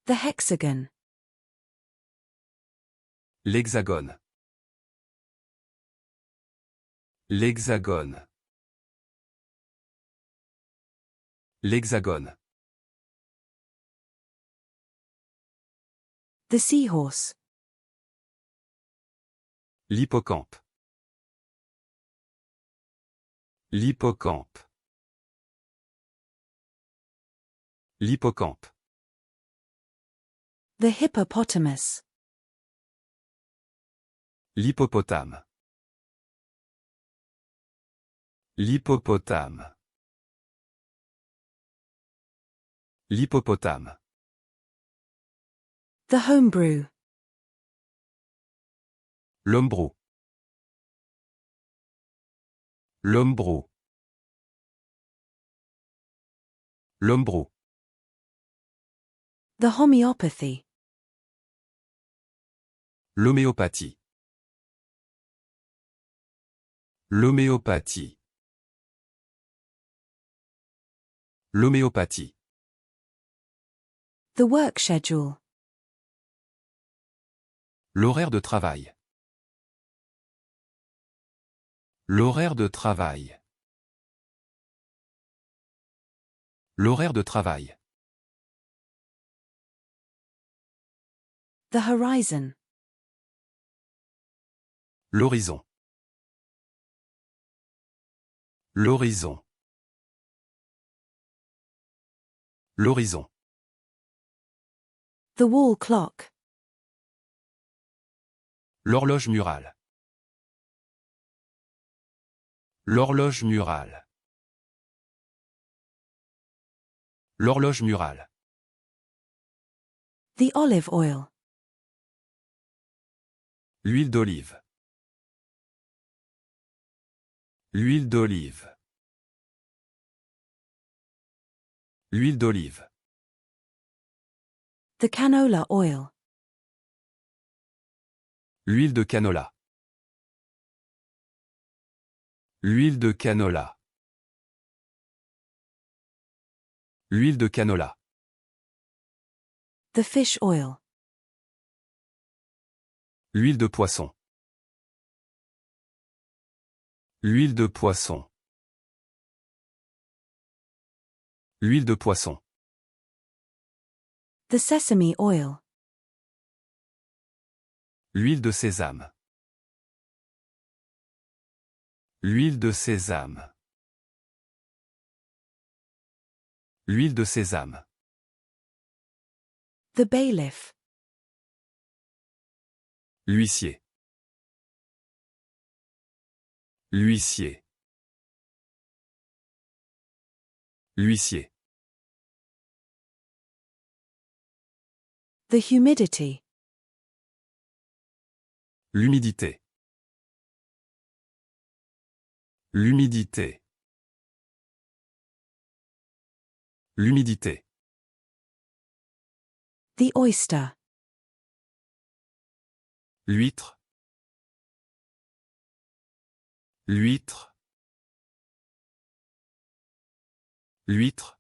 The hexagon. L'hexagone. L'hexagone. L'hexagone. The seahorse. L'hippocampe. L'hippocampe. L'hippocampe. The hippopotamus. L'hippopotame. L'hippopotame. L'hippopotame. The homebrew. L'homme-brou. L'homme-brou. L'homme-brou. The homeopathy. L'homéopathie. L'homéopathie. L'homéopathie. The work schedule. L'horaire de travail. L'horaire de travail. L'horaire de travail. The horizon. L'horizon. L'horizon. L'horizon. The wall clock. L'horloge murale. L'horloge murale. L'horloge murale. The olive oil. L'huile d'olive. L'huile d'olive. L'huile d'olive. The canola oil. L'huile de canola. L'huile de canola. L'huile de canola. The fish oil. L'huile de poisson. L'huile de poisson. L'huile de poisson. The sesame oil. L'huile de sésame. L'huile de sésame. L'huile de sésame. The bailiff. L'huissier. L'huissier. L'huissier. The humidity. L'humidité. L'humidité. L'humidité. The oyster. L'huître. L'huître. L'huître.